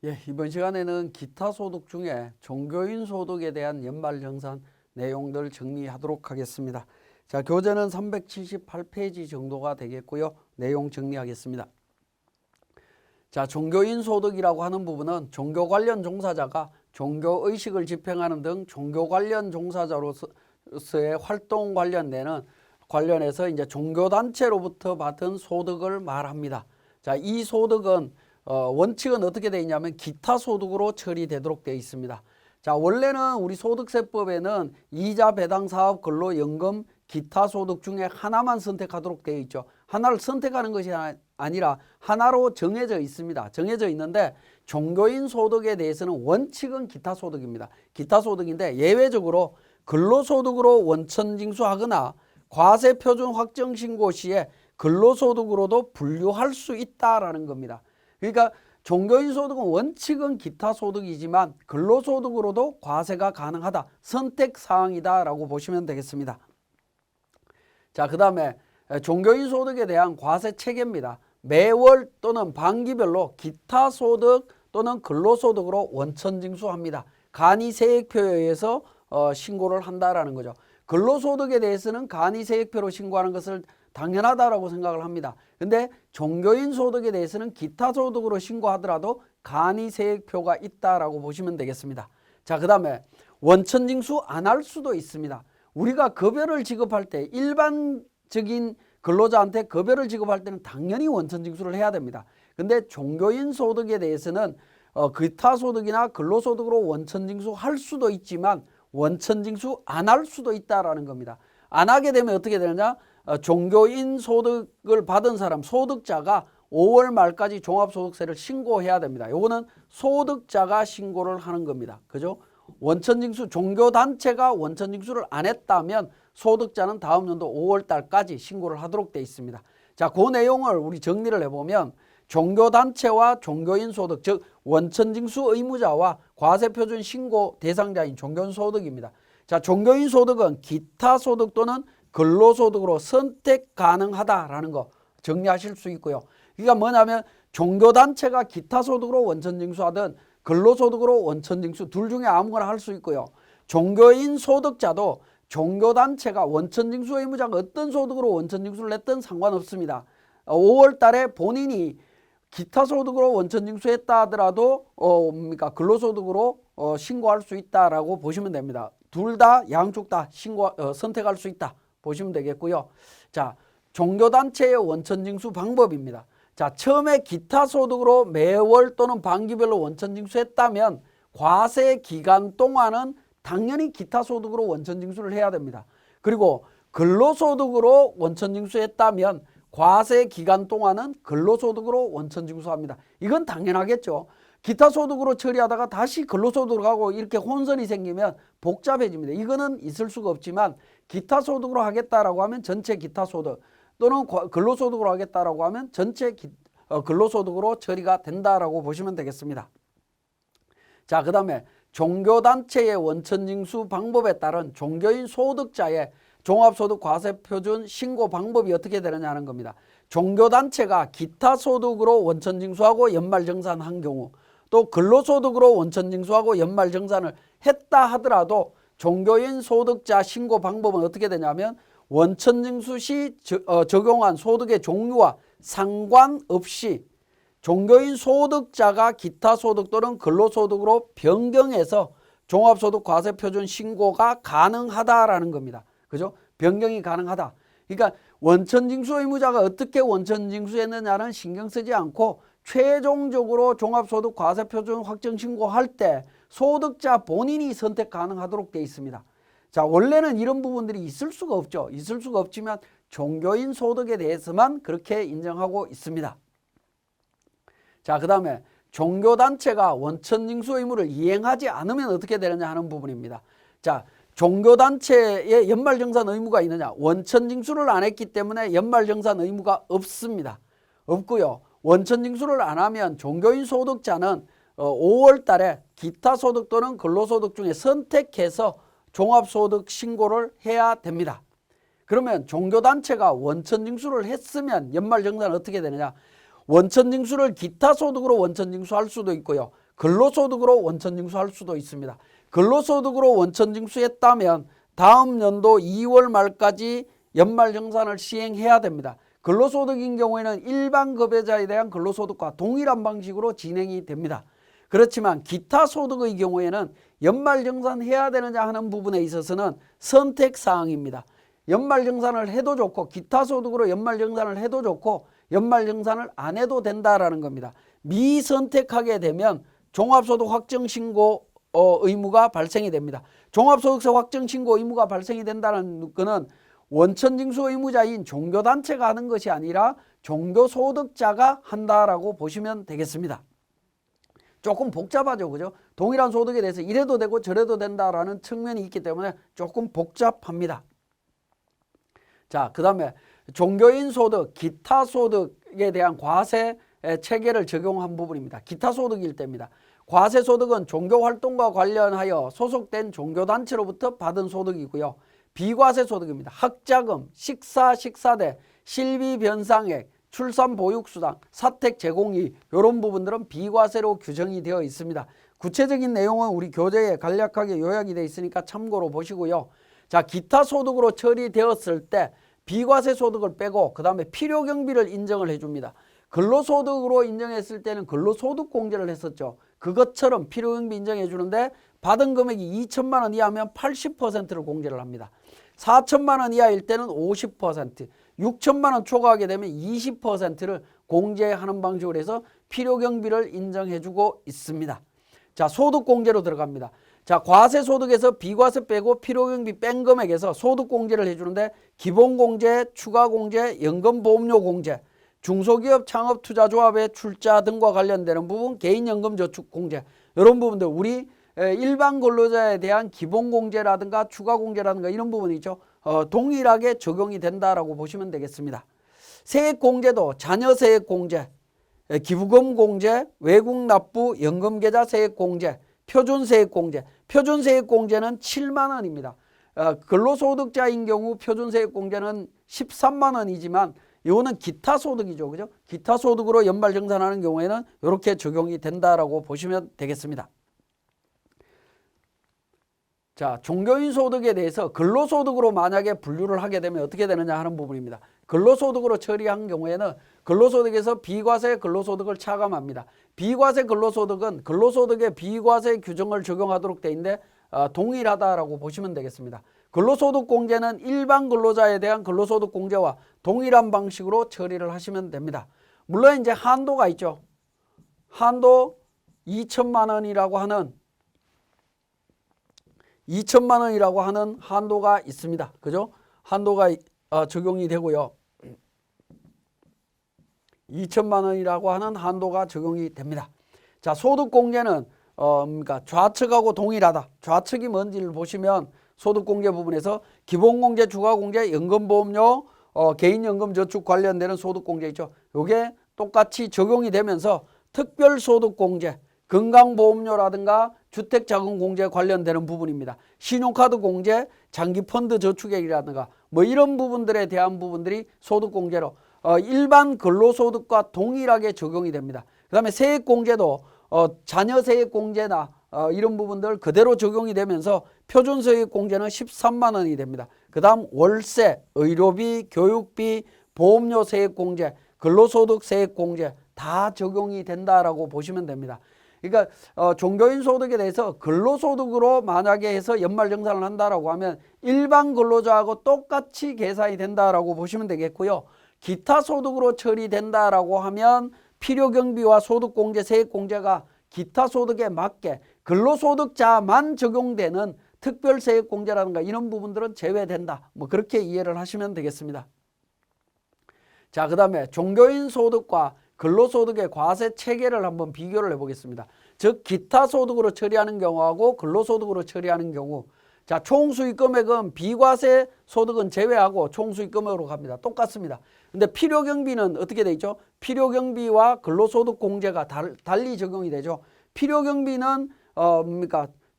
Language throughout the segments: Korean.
예, 이번 시간에는 기타 소득 중에 종교인 소득에 대한 연말정산 내용들 정리하도록 하겠습니다. 자, 교재는 378페이지 정도가 되겠고요. 내용 정리하겠습니다. 자, 종교인 소득이라고 하는 부분은 종교 관련 종사자가 종교의식을 집행하는 등 종교 관련 종사자로서의 활동 관련해서 이제 종교단체로부터 받은 소득을 말합니다. 자, 이 소득은 원칙은 어떻게 되어 있냐면 기타 소득으로 처리되도록 되어 있습니다. 자, 원래는 우리 소득세법에는 이자 배당 사업 근로 연금 기타 소득 중에 하나만 선택하도록 되어 있죠. 하나를 선택하는 것이 아니라 하나로 정해져 있습니다. 정해져 있는데 종교인 소득에 대해서는 원칙은 기타 소득입니다. 기타 소득인데 예외적으로 근로소득으로 원천징수하거나 과세표준 확정신고 시에 근로소득으로도 분류할 수 있다라는 겁니다. 그러니까 종교인 소득은 원칙은 기타 소득이지만 근로소득으로도 과세가 가능하다. 선택사항이다라고 보시면 되겠습니다. 자, 그 다음에 종교인 소득에 대한 과세 체계입니다. 매월 또는 반기별로 기타 소득 또는 근로소득으로 원천징수합니다. 간이세액표에 의해서 신고를 한다라는 거죠. 근로소득에 대해서는 간이세액표로 신고하는 것을 당연하다라고 생각을 합니다. 근데 종교인 소득에 대해서는 기타 소득으로 신고하더라도 간이세액표가 있다라고 보시면 되겠습니다. 자, 그 다음에 원천징수 안 할 수도 있습니다. 우리가 급여를 지급할 때 일반적인 근로자한테 급여를 지급할 때는 당연히 원천징수를 해야 됩니다. 근데 종교인 소득에 대해서는 기타 소득이나 근로소득으로 원천징수 할 수도 있지만 원천징수 안 할 수도 있다라는 겁니다. 안 하게 되면 어떻게 되느냐? 종교인 소득을 받은 사람, 소득자가 5월 말까지 종합소득세를 신고해야 됩니다. 요거는 소득자가 신고를 하는 겁니다. 그죠? 원천징수, 종교단체가 원천징수를 안 했다면 소득자는 다음 연도 5월 달까지 신고를 하도록 되어 있습니다. 자, 그 내용을 우리 정리를 해보면 종교단체와 종교인 소득, 즉 원천징수 의무자와 과세표준 신고 대상자인 종교인 소득입니다. 자, 종교인 소득은 기타 소득 또는 근로소득으로 선택 가능하다라는 거 정리하실 수 있고요. 그러니까 뭐냐면 종교단체가 기타 소득으로 원천징수하든 근로소득으로 원천징수 둘 중에 아무거나 할 수 있고요. 종교인 소득자도 종교단체가 원천징수 의무자가 어떤 소득으로 원천징수를 냈든 상관없습니다. 5월 달에 본인이 기타 소득으로 원천징수했다 하더라도 근로소득으로 신고할 수 있다라고 보시면 됩니다. 둘 다 양쪽 다 선택할 수 있다 보시면 되겠고요. 자, 종교단체의 원천징수 방법입니다. 자, 처음에 기타 소득으로 매월 또는 반기별로 원천징수했다면 과세 기간 동안은 당연히 기타 소득으로 원천징수를 해야 됩니다. 그리고 근로소득으로 원천징수했다면 과세 기간 동안은 근로소득으로 원천징수합니다. 이건 당연하겠죠. 기타 소득으로 처리하다가 다시 근로소득으로 가고 이렇게 혼선이 생기면 복잡해집니다. 이거는 있을 수가 없지만 기타 소득으로 하겠다라고 하면 전체 기타 소득 또는 근로소득으로 하겠다라고 하면 전체 근로소득으로 처리가 된다라고 보시면 되겠습니다. 자, 그 다음에 종교단체의 원천징수 방법에 따른 종교인 소득자의 종합소득 과세표준 신고 방법이 어떻게 되느냐 하는 겁니다. 종교단체가 기타 소득으로 원천징수하고 연말정산한 경우 또 근로소득으로 원천징수하고 연말정산을 했다 하더라도 종교인 소득자 신고 방법은 어떻게 되냐면 원천징수 시 적용한 소득의 종류와 상관없이 종교인 소득자가 기타 소득 또는 근로소득으로 변경해서 종합소득 과세표준 신고가 가능하다라는 겁니다. 그죠? 변경이 가능하다. 그러니까 원천징수 의무자가 어떻게 원천징수했느냐는 신경 쓰지 않고 최종적으로 종합소득 과세표준 확정 신고할 때 소득자 본인이 선택 가능하도록 되어 있습니다. 자, 원래는 이런 부분들이 있을 수가 없죠. 있을 수가 없지만 종교인 소득에 대해서만 그렇게 인정하고 있습니다. 자, 그 다음에 종교단체가 원천징수 의무를 이행하지 않으면 어떻게 되느냐 하는 부분입니다. 자, 종교단체에 연말정산 의무가 있느냐? 원천징수를 안 했기 때문에 연말정산 의무가 없습니다. 없고요. 원천징수를 안 하면 종교인 소득자는 5월 달에 기타 소득 또는 근로소득 중에 선택해서 종합소득 신고를 해야 됩니다. 그러면 종교단체가 원천징수를 했으면 연말정산은 어떻게 되느냐? 원천징수를 기타 소득으로 원천징수할 수도 있고요. 근로소득으로 원천징수할 수도 있습니다. 근로소득으로 원천징수했다면 다음 연도 2월 말까지 연말정산을 시행해야 됩니다. 근로소득인 경우에는 일반 급여자에 대한 근로소득과 동일한 방식으로 진행이 됩니다. 그렇지만 기타 소득의 경우에는 연말정산해야 되느냐 하는 부분에 있어서는 선택사항입니다. 연말정산을 해도 좋고 기타 소득으로 연말정산을 해도 좋고 연말정산을 안 해도 된다라는 겁니다. 미선택하게 되면 종합소득 확정신고 의무가 발생이 됩니다. 종합소득세 확정신고 의무가 발생이 된다는 것은 원천징수 의무자인 종교단체가 하는 것이 아니라 종교소득자가 한다라고 보시면 되겠습니다. 조금 복잡하죠, 그죠? 동일한 소득에 대해서 이래도 되고 저래도 된다라는 측면이 있기 때문에 조금 복잡합니다. 자, 그 다음에 종교인 소득, 기타 소득에 대한 과세 체계를 적용한 부분입니다. 기타 소득일 때입니다. 과세 소득은 종교활동과 관련하여 소속된 종교단체로부터 받은 소득이고요. 비과세 소득입니다. 학자금, 식사대, 실비 변상액, 출산 보육수당, 사택 제공이 이런 부분들은 비과세로 규정이 되어 있습니다. 구체적인 내용은 우리 교재에 간략하게 요약이 되어 있으니까 참고로 보시고요. 자, 기타 소득으로 처리되었을 때 비과세 소득을 빼고 그 다음에 필요경비를 인정을 해줍니다. 근로소득으로 인정했을 때는 근로소득공제를 했었죠. 그것처럼 필요경비 인정해 주는데 받은 금액이 2천만 원 이하면 80%를 공제를 합니다. 4천만 원 이하일 때는 50%, 6천만 원 초과하게 되면 20%를 공제하는 방식으로 해서 필요경비를 인정해 주고 있습니다. 자, 소득공제로 들어갑니다. 자, 과세소득에서 비과세 빼고 필요경비 뺀 금액에서 소득공제를 해주는데 기본공제, 추가공제, 연금보험료공제, 중소기업 창업투자조합의 출자 등과 관련되는 부분, 개인연금저축공제 이런 부분들 우리 일반 근로자에 대한 기본공제라든가 추가공제라든가 이런 부분이 있죠. 동일하게 적용이 된다라고 보시면 되겠습니다. 세액공제도 자녀세액공제, 기부금공제, 외국납부, 연금계좌 세액공제, 표준세액공제. 표준세액공제는 7만 원입니다. 근로소득자인 경우 표준세액공제는 13만 원이지만 이거는 기타소득이죠. 그죠? 기타소득으로 연말정산하는 경우에는 이렇게 적용이 된다라고 보시면 되겠습니다. 자, 종교인 소득에 대해서 근로소득으로 만약에 분류를 하게 되면 어떻게 되느냐 하는 부분입니다. 근로소득으로 처리한 경우에는 근로소득에서 비과세 근로소득을 차감합니다. 비과세 근로소득은 근로소득의 비과세 규정을 적용하도록 돼 있는데 동일하다라고 보시면 되겠습니다. 근로소득공제는 일반 근로자에 대한 근로소득공제와 동일한 방식으로 처리를 하시면 됩니다. 물론 이제 한도가 있죠. 한도 2천만 원이라고 하는 한도가 있습니다. 그죠? 한도가 적용이 되고요. 2천만 원이라고 하는 한도가 적용이 됩니다. 자, 소득공제는 그러니까 좌측하고 동일하다. 좌측이 뭔지를 보시면 소득공제 부분에서 기본공제, 추가공제, 연금보험료, 개인연금저축 관련되는 소득공제 있죠. 이게 똑같이 적용이 되면서 특별소득공제, 건강보험료라든가 주택자금공제 관련되는 부분입니다. 신용카드 공제, 장기펀드 저축액이라든가 뭐 이런 부분들에 대한 부분들이 소득공제로 일반 근로소득과 동일하게 적용이 됩니다. 그 다음에 세액공제도 자녀세액공제나 이런 부분들 그대로 적용이 되면서 표준세액공제는 13만 원이 됩니다. 그 다음 월세, 의료비, 교육비, 보험료 세액공제, 근로소득 세액공제 다 적용이 된다라고 보시면 됩니다. 그러니까 종교인 소득에 대해서 근로소득으로 만약에 해서 연말정산을 한다라고 하면 일반 근로자하고 똑같이 계산이 된다라고 보시면 되겠고요. 기타 소득으로 처리된다라고 하면 필요경비와 소득공제, 세액공제가 기타 소득에 맞게 근로소득자만 적용되는 특별세액공제라든가 이런 부분들은 제외된다. 뭐 그렇게 이해를 하시면 되겠습니다. 자, 그 다음에 종교인 소득과 근로소득의 과세 체계를 한번 비교를 해보겠습니다. 즉 기타 소득으로 처리하는 경우하고 근로소득으로 처리하는 경우, 자, 총수익금액은 비과세 소득은 제외하고 총수익금액으로 갑니다. 똑같습니다. 근데 필요경비는 어떻게 돼 있죠? 필요경비와 근로소득 공제가 달리 적용이 되죠. 필요경비는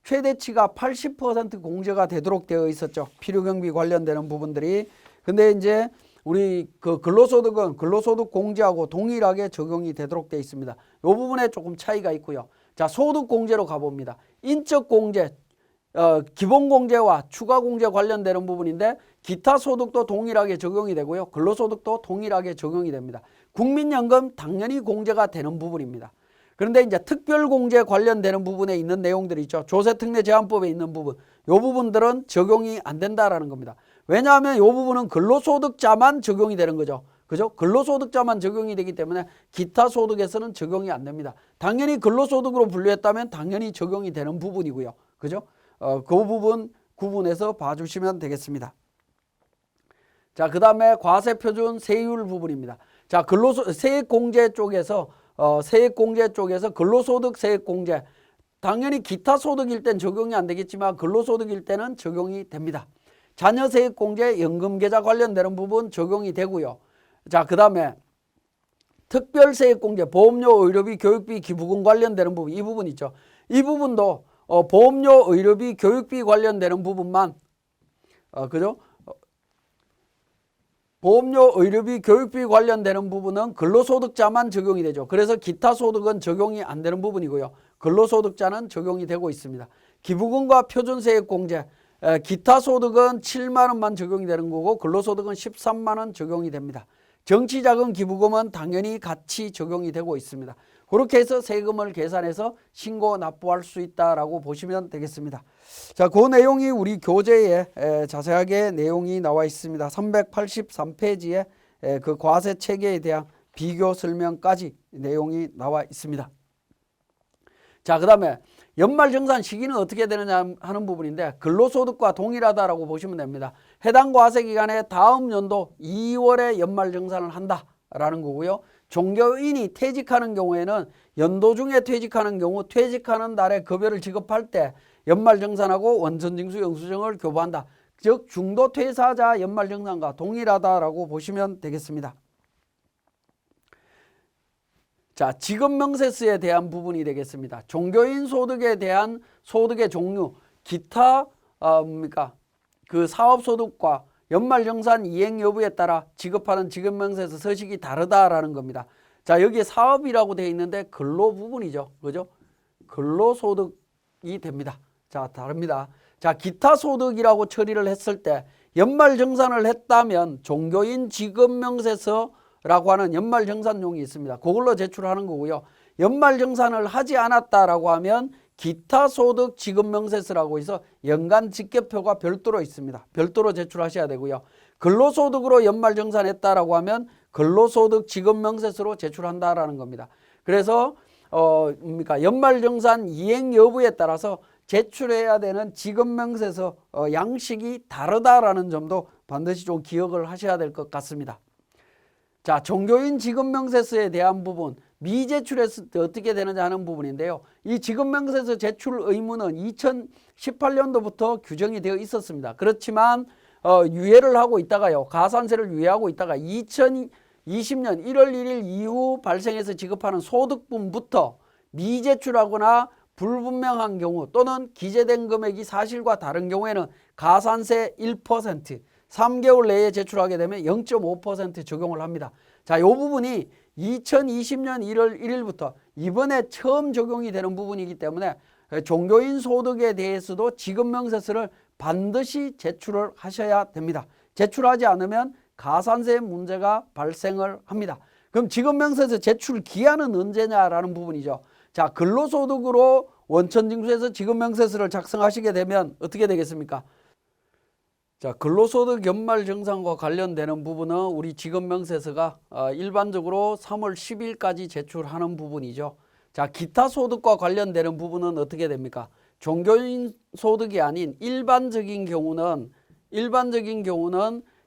최대치가 80% 공제가 되도록 되어 있었죠. 필요경비 관련되는 부분들이. 근데 이제 우리 그 근로소득은 근로소득 공제하고 동일하게 적용이 되도록 되어 있습니다. 이 부분에 조금 차이가 있고요. 자, 소득공제로 가봅니다. 인적공제, 기본공제와 추가공제 관련되는 부분인데 기타 소득도 동일하게 적용이 되고요. 근로소득도 동일하게 적용이 됩니다. 국민연금 당연히 공제가 되는 부분입니다. 그런데 이제 특별공제 관련되는 부분에 있는 내용들이 있죠. 조세특례제한법에 있는 부분, 이 부분들은 적용이 안 된다라는 겁니다. 왜냐하면 이 부분은 근로소득자만 적용이 되는 거죠. 그죠? 근로소득자만 적용이 되기 때문에 기타 소득에서는 적용이 안 됩니다. 당연히 근로소득으로 분류했다면 당연히 적용이 되는 부분이고요. 그죠? 그 부분 구분해서 봐주시면 되겠습니다. 자, 그 다음에 과세표준 세율 부분입니다. 자, 세액공제 쪽에서 세액공제 쪽에서 근로소득 세액공제, 당연히 기타 소득일 땐 적용이 안 되겠지만 근로소득일 때는 적용이 됩니다. 자녀세액공제, 연금계좌 관련되는 부분 적용이 되고요. 자, 그 다음에 특별세액공제, 보험료, 의료비, 교육비, 기부금 관련되는 부분, 이 부분 있죠. 이 부분도 보험료, 의료비, 교육비 관련되는 부분만 그죠? 보험료, 의료비, 교육비 관련되는 부분은 근로소득자만 적용이 되죠. 그래서 기타 소득은 적용이 안 되는 부분이고요. 근로소득자는 적용이 되고 있습니다. 기부금과 표준세액공제, 기타 소득은 7만 원만 적용이 되는 거고 근로소득은 13만 원 적용이 됩니다. 정치자금 기부금은 당연히 같이 적용이 되고 있습니다. 그렇게 해서 세금을 계산해서 신고 납부할 수 있다라고 보시면 되겠습니다. 자, 그 내용이 우리 교재에 자세하게 내용이 나와 있습니다. 383페이지에 그 과세 체계에 대한 비교 설명까지 내용이 나와 있습니다. 자, 그 다음에 연말정산 시기는 어떻게 되느냐 하는 부분인데 근로소득과 동일하다라고 보시면 됩니다. 해당 과세기간에 다음 연도 2월에 연말정산을 한다라는 거고요. 종교인이 퇴직하는 경우에는 연도 중에 퇴직하는 경우 퇴직하는 날에 급여를 지급할 때 연말정산하고 원천징수 영수증을 교부한다. 즉 중도퇴사자 연말정산과 동일하다라고 보시면 되겠습니다. 자, 지급명세서에 대한 부분이 되겠습니다. 종교인 소득에 대한 소득의 종류, 기타 그 사업소득과 연말정산 이행 여부에 따라 지급하는 지급명세서 서식이 다르다라는 겁니다. 자, 여기에 사업이라고 되어 있는데 근로 부분이죠. 그죠? 근로소득이 됩니다. 자, 다릅니다. 자, 기타 소득이라고 처리를 했을 때 연말정산을 했다면 종교인 지급명세서라고 하는 연말정산용이 있습니다. 그걸로 제출하는 거고요. 연말정산을 하지 않았다라고 하면 기타소득 지급명세서라고 해서 연간 직계표가 별도로 있습니다. 별도로 제출하셔야 되고요. 근로소득으로 연말정산했다라고 하면 근로소득 지급명세서로 제출한다라는 겁니다. 그래서 연말정산 이행 여부에 따라서 제출해야 되는 지급명세서 양식이 다르다라는 점도 반드시 좀 기억을 하셔야 될 것 같습니다. 자, 종교인 지급명세서에 대한 부분, 미제출했을 때 어떻게 되느냐 하는 부분인데요. 이 지급명세서 제출 의무는 2018년도부터 규정이 되어 있었습니다. 그렇지만 유예를 하고 있다가요. 가산세를 유예하고 있다가 2020년 1월 1일 이후 발생해서 지급하는 소득분부터 미제출하거나 불분명한 경우 또는 기재된 금액이 사실과 다른 경우에는 가산세 1%, 3개월 내에 제출하게 되면 0.5% 적용을 합니다. 자, 이 부분이 2020년 1월 1일부터 이번에 처음 적용이 되는 부분이기 때문에 종교인 소득에 대해서도 지급명세서를 반드시 제출을 하셔야 됩니다. 제출하지 않으면 가산세 문제가 발생을 합니다. 그럼 지급명세서 제출 기한은 언제냐라는 부분이죠. 자, 근로소득으로 원천징수해서 지급명세서를 작성하시게 되면 어떻게 되겠습니까? 자, 근로소득 연말정산과 관련되는 부분은 우리 지급명세서가 일반적으로 3월 10일까지 제출하는 부분이죠. 자, 기타 소득과 관련되는 부분은 어떻게 됩니까? 종교인 소득이 아닌 일반적인 경우는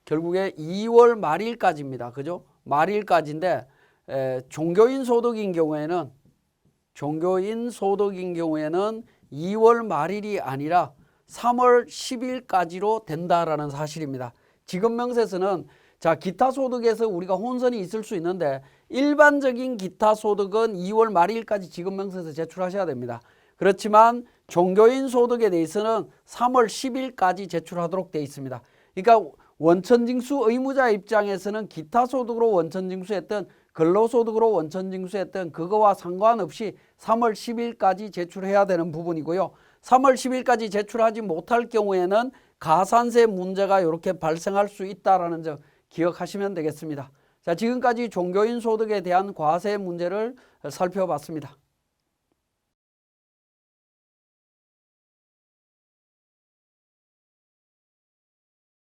결국에 2월 말일까지입니다. 그죠? 말일까지인데 종교인 소득인 경우에는 2월 말일이 아니라 3월 10일까지로 된다라는 사실입니다. 지급명세서는 자, 기타 소득에서 우리가 혼선이 있을 수 있는데 일반적인 기타 소득은 2월 말일까지 지급명세서 제출하셔야 됩니다. 그렇지만 종교인 소득에 대해서는 3월 10일까지 제출하도록 되어 있습니다. 그러니까 원천징수 의무자 입장에서는 기타 소득으로 원천징수했던 근로소득으로 원천 징수했던 그거와 상관없이 3월 10일까지 제출해야 되는 부분이고요. 3월 10일까지 제출하지 못할 경우에는 가산세 문제가 이렇게 발생할 수 있다는 점 기억하시면 되겠습니다. 자, 지금까지 종교인 소득에 대한 과세 문제를 살펴봤습니다.